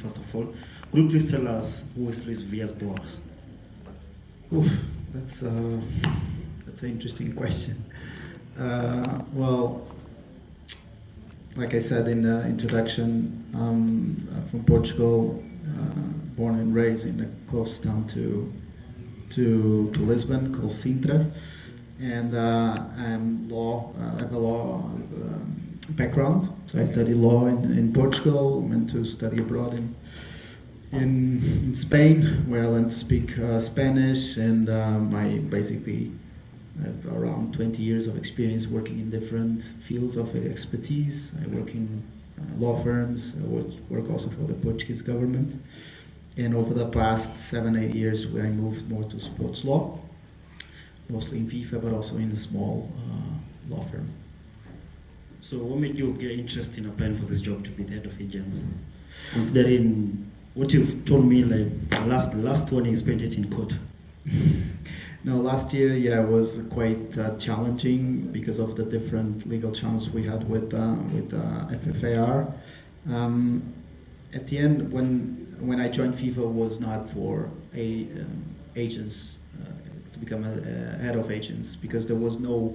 First of all, could you please tell us who is Luis Vilas Boas? Oof, that's an interesting question. Well, like I said in the introduction, I'm from Portugal, born and raised in a close town to Lisbon called Sintra, and I have a law background. So I studied law in Portugal, went to study abroad in Spain, where I learned to speak Spanish, and I basically have around 20 years of experience working in different fields of expertise. I work in law firms, I work also for the Portuguese government, and over the past 7-8 years I moved more to sports law, mostly in FIFA, but also in a small law firm. So what made you get interested in applying for this job to be the head of agents? Considering what you've told me, like the last one you spent it in court. No, last year, was quite challenging because of the different legal challenges we had with FFAR. At the end, when I joined FIFA, was not for agents to become a head of agents, because there was no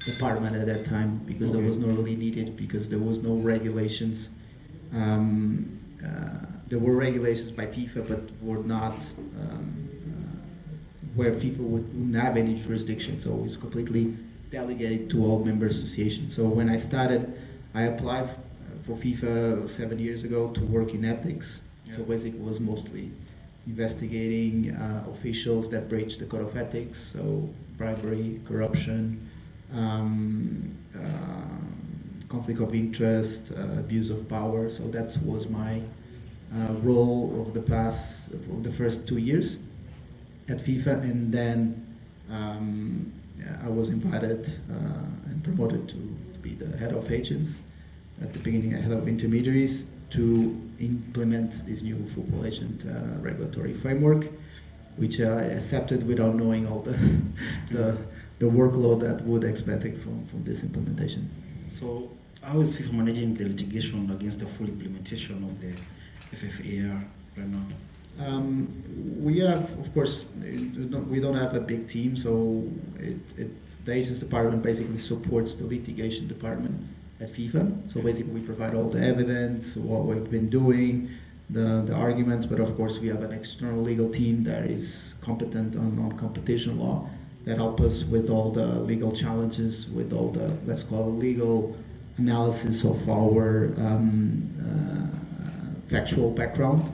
department at that time, because there was no really needed, because there was no regulations. There were regulations by FIFA, but were not where FIFA wouldn't have any jurisdiction, so it was completely delegated to all member associations. So when I started, I applied for FIFA 7 years ago to work in ethics. So basically it was mostly investigating officials that breached the code of ethics, so bribery, corruption, conflict of interest, abuse of power. So that was my role over the first 2 years at FIFA, and then I was invited and promoted to be the head of agents at the beginning, head of intermediaries, to implement this new football agent regulatory framework, which I accepted without knowing all the workload that would expect it from this implementation. So how is FIFA managing the litigation against the full implementation of the FFAR right now? We have, of course, we don't have a big team, so the agents department basically supports the litigation department at FIFA. So basically we provide all the evidence, what we've been doing, the arguments, but of course we have an external legal team that is competent on competition law, that help us with all the legal challenges, with all the, let's call it, legal analysis of our factual background.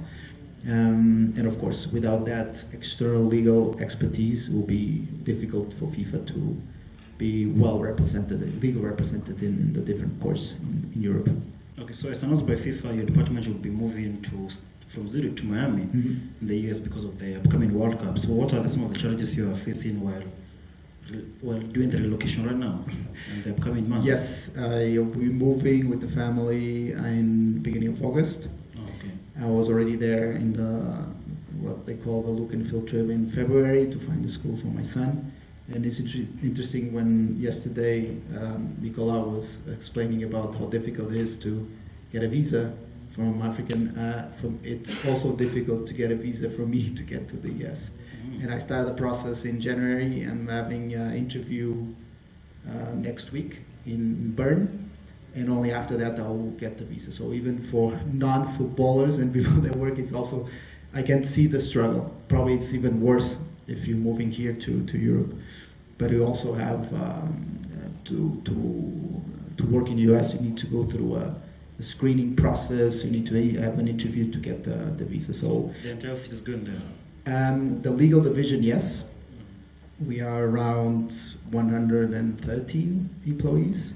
And of course, without that external legal expertise, it will be difficult for FIFA to be legal represented in the different courts in Europe. Okay, so as announced by FIFA, your department will be moving from Zurich to Miami in the US because of the upcoming World Cup. So what are some of the challenges you are facing while doing the relocation right now in the upcoming months? Yes, we're moving with the family in the beginning of August. I was already there in what they call the look and feel trip in February to find a school for my son. And it's interesting when yesterday Nicola was explaining about how difficult it is to get a visa from African. It's also difficult to get a visa for me to get to the US. And I started the process in January. I'm having an interview next week in Bern. And only after that I will get the visa. So even for non-footballers and people that work, it's also, I can see the struggle. Probably it's even worse if you're moving here to Europe. But you also have to work in the US, you need to go through a screening process. You need to have an interview to get the visa. So the entire office is good there. The legal division, yes. We are around 113 employees.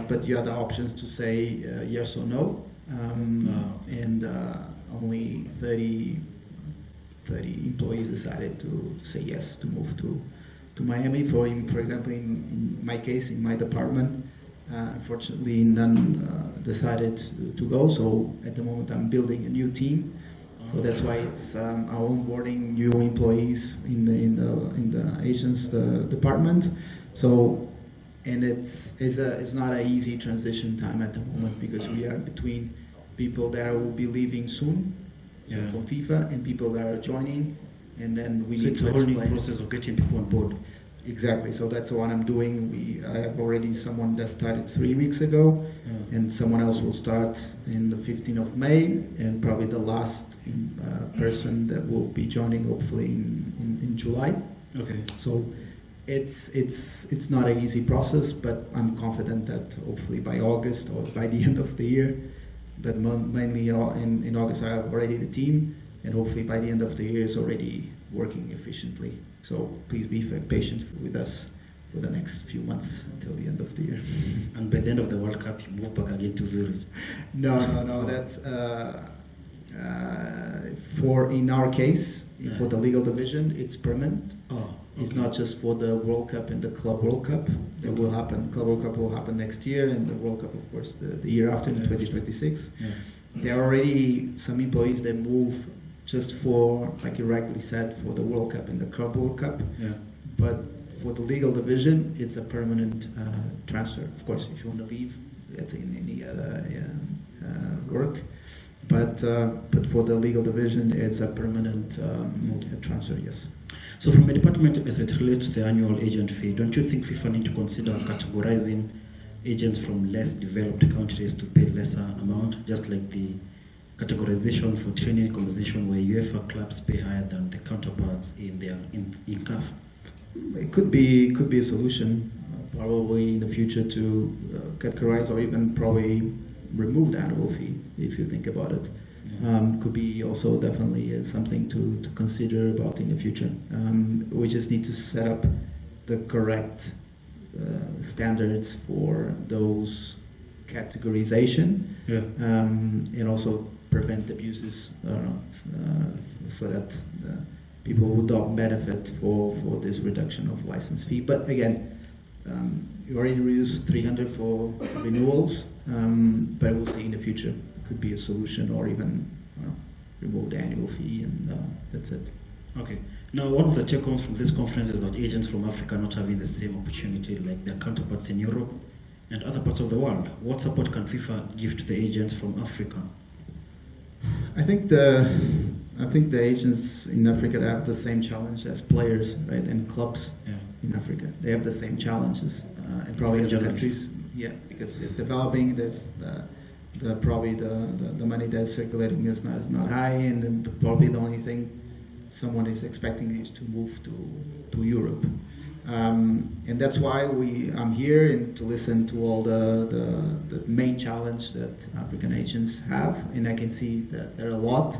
But you have the options to say yes or no, and only 30 employees decided to say yes to move to Miami. For example, in my case, in my department, unfortunately, none decided to go. So at the moment, I'm building a new team. So that's why it's our onboarding new employees in the agents department. So. And it's not an easy transition time at the moment, because we are between people that will be leaving soon from FIFA and people that are joining, and then we need it's to a whole explain. new process of getting people on board. Exactly. So that's what I'm doing. I have already someone that started 3 weeks ago, and someone else will start in the 15th of May, and probably the last person that will be joining hopefully in July. Okay. So it's not an easy process, but I'm confident that hopefully by August or by the end of the year, but mainly in August I have already the team, and hopefully by the end of the year it's already working efficiently. So please be patient with us for the next few months until the end of the year. And by the end of the World Cup, you move back again to Zurich. No. That's for in our case for the legal division, it's permanent. Oh, okay. It's not just for the World Cup and the Club World Cup. That will happen. Club World Cup will happen next year, and the World Cup, of course, the year after, in 2026. Yeah. There are already some employees that move just for, like you rightly said, for the World Cup and the Club World Cup. Yeah. But for the legal division, it's a permanent transfer. Of course, if you want to leave, that's in any other work. But for the legal division, it's a permanent transfer, yes. So from a department as it relates to the annual agent fee, don't you think FIFA need to consider categorizing agents from less developed countries to pay lesser amount, just like the categorization for training compensation where UEFA clubs pay higher than the counterparts in CAF? It could be a solution, probably in the future to categorize or even probably remove the annual fee if you think about it. Could be also definitely something to consider about in the future. We just need to set up the correct standards for those categorization, and also prevent abuses. So that people would not benefit for this reduction of license fee. But again, you already reduced 300 for renewals, but we'll see in the future. Could be a solution, or even remove the annual fee, and that's it. Okay. Now, one of the take-homes from this conference is that agents from Africa not having the same opportunity like their counterparts in Europe and other parts of the world. What support can FIFA give to the agents from Africa? I think the agents in Africa have the same challenge as players, right, and clubs in Africa. They have the same challenges, and probably other countries. Yeah, because they're developing. There's probably the money that's circulating is not high, and then probably the only thing someone is expecting is to move to Europe. And that's why I'm here, and to listen to all the main challenge that African agents have, and I can see that there are a lot,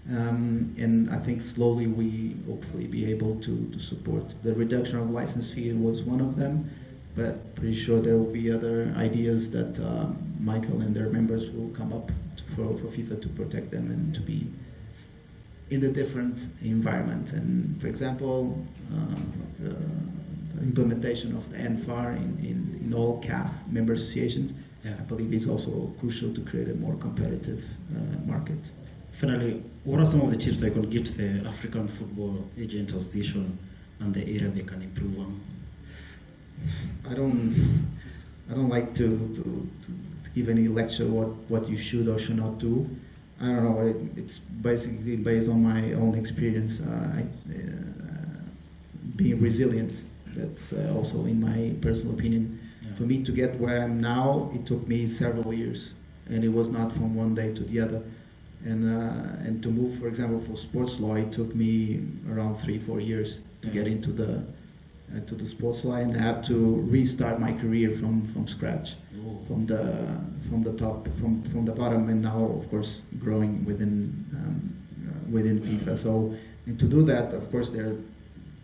and I think slowly we hopefully be able to support. The reduction of license fee was one of them, but pretty sure there will be other ideas that Michael and their members will come up for FIFA to protect them and to be in a different environment. And for example, the implementation of the NFAR in all CAF member associations, I believe is also crucial to create a more competitive market. Finally, what are some of the tips that you can give to the African Football Agent Association and the area they can improve on? I don't like to give any lecture what you should or should not do. I don't know. It's basically based on my own experience. Being resilient. That's also in my personal opinion. Yeah. For me to get where I am now, it took me several years, and it was not from one day to the other. And to move, for example, for sports law, it took me around 3-4 years to get into the sports law, and I had to restart my career from scratch, from the top, from the bottom, and now of course growing within FIFA. So, and to do that, of course, there are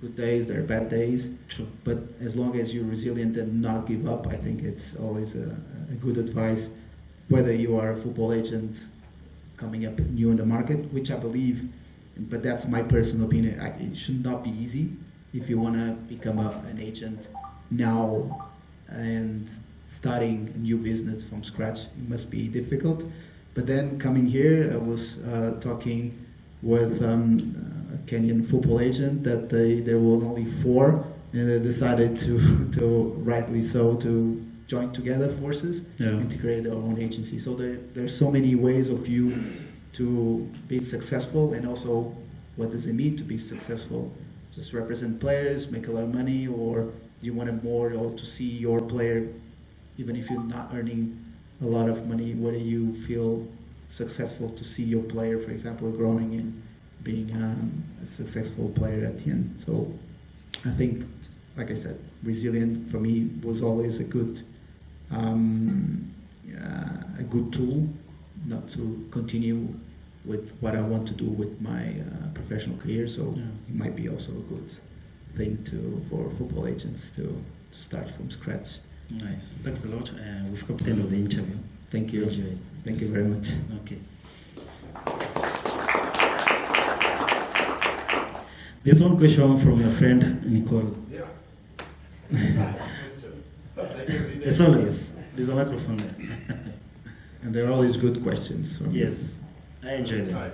good days, there are bad days, but as long as you're resilient and not give up, I think it's always a good advice, whether you are a football agent coming up new in the market, which I believe, but that's my personal opinion, it should not be easy. If you want to become an agent now and starting a new business from scratch, it must be difficult. But then coming here, I was talking with a Kenyan football agent that there were only 4, and they decided to rightly so, to join together forces Yeah. and to create their own agency. So there's so many ways of you to be successful, and also what does it mean to be successful? Just represent players, make a lot of money, or you want it more, or to see your player, even if you're not earning a lot of money, whether you feel successful to see your player, for example, growing and being a successful player at the end. So I think, like I said, resilient for me was always a good tool, not to continue with what I want to do with my professional career. So it might be also a good thing for football agents to start from scratch. Nice. Thanks a lot. We've come to the end of the interview. Thank you. Enjoy. Thank you very much. Okay. There's one question from your friend Nicole. Yeah. As always, there's a microphone there. And there are always good questions. Yes, I enjoy them.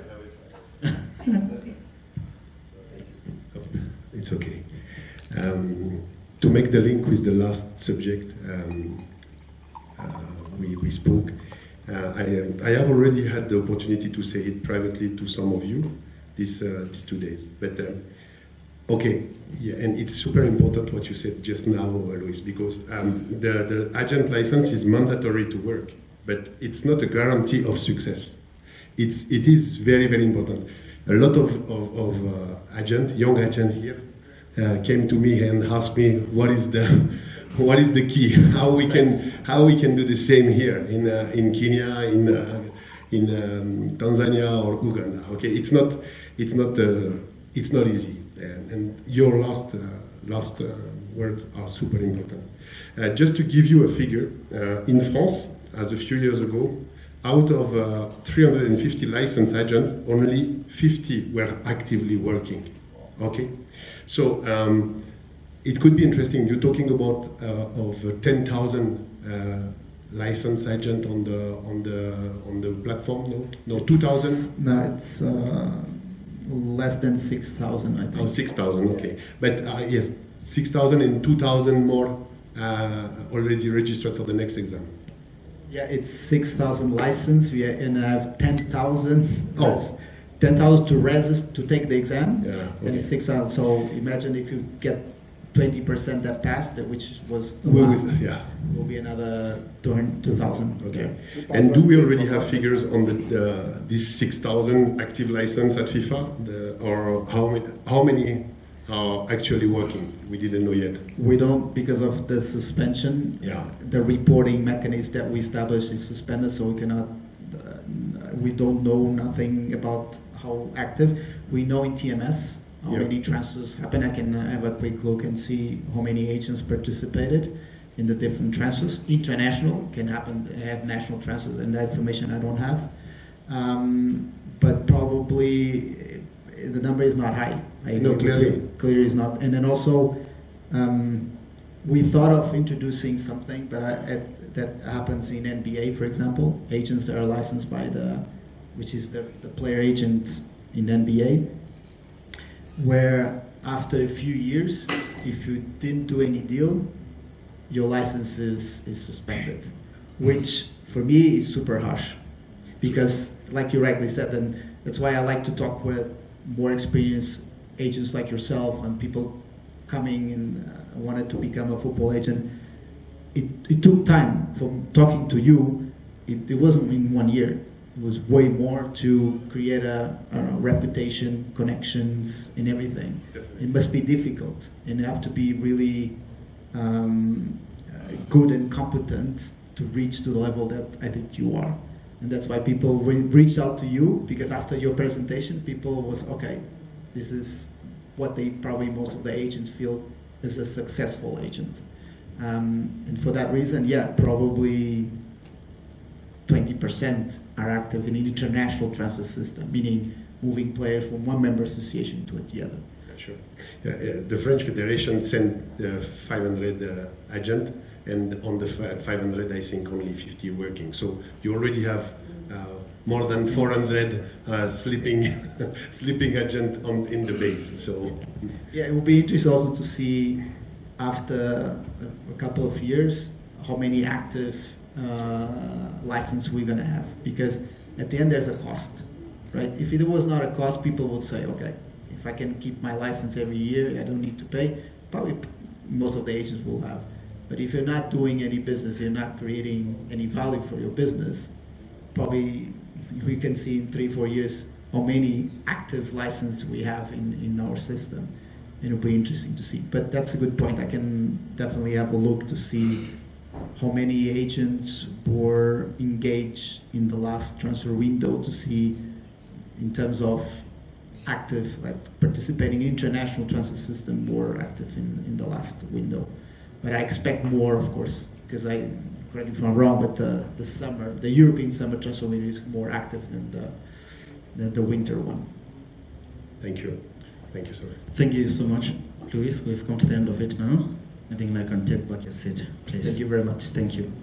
It's okay. To make the link with the last subject we spoke, I have already had the opportunity to say it privately to some of you these 2 days. But okay, yeah, and it's super important what you said just now, Luis, because the agent license is mandatory to work, but it's not a guarantee of success. It is very, very important. A lot of young agent here came to me and asked me what is the key, how we can do the same here in Kenya, in Tanzania or Uganda. Okay, it's not easy, and your last words are super important. Just to give you a figure, in France, as a few years ago, out of 350 licensed agents, only 50 were actively working. Okay, so it could be interesting. You're talking about of 10,000 licensed agent on the platform. No, 2,000. No, it's less than 6,000, I think. Oh, 6,000. Okay, but yes, 6,000 and 2,000 more already registered for the next exam. Yeah, it's 6,000 licensed, and I have 10,000. Oh. 10,000 to register to take the exam, Yeah, okay. and 6,000. So imagine if you get 20% that passed, which was the last, will be another 2,000. Okay. And do we already have figures on these 6,000 active license at FIFA, or how many are actually working? We didn't know yet. We don't, because of the suspension. Yeah. The reporting mechanism that we established is suspended, so we cannot. We don't know nothing about how active. We know in TMS how many transfers happen. I can have a quick look and see how many agents participated in the different transfers. International can happen, have national transfers, and that information I don't have. But probably the number is not high. No, clearly. Clearly is not. And then also, we thought of introducing something, but that happens in NBA, for example. Agents that are licensed by which is the player agent in NBA, where after a few years, if you didn't do any deal, your license is suspended, which for me is super harsh, because like you rightly said, and that's why I like to talk with more experienced agents like yourself and people coming and wanted to become a football agent. It took time from talking to you. It wasn't in 1 year. It was way more to create a reputation, connections, and everything. Definitely. It must be difficult, and you have to be really good and competent to reach to the level that I think you are. And that's why people reached out to you, because after your presentation, people was, okay, this is what they probably most of the agents feel is a successful agent. And for that reason, probably 20% are active in an international transfer system, meaning moving players from one member association to the other. Sure. The French Federation sent 500 agents, and on the 500, I think only 50 working. So you already have more than 400 sleeping agent in the base. So yeah, it will be interesting also to see after a couple of years how many active license we're going to have, because at the end there's a cost, right? If it was not a cost, people would say, okay, if I can keep my license every year, I don't need to pay. Probably most of the agents will have. But if you're not doing any business, you're not creating any value for your business, probably we can see in 3-4 years how many active licenses we have in our system. It'll be interesting to see. But that's a good point. I can definitely have a look to see how many agents were engaged in the last transfer window, to see in terms of active, like participating in international transfer system, were active in the last window. But I expect more, of course, because correct me if I'm wrong, but the European summer transfer window is more active than the winter one. Thank you. Thank you so much. Thank you so much, Luis. We've come to the end of it now. I think I can take back your seat, please. Thank you very much. Thank you.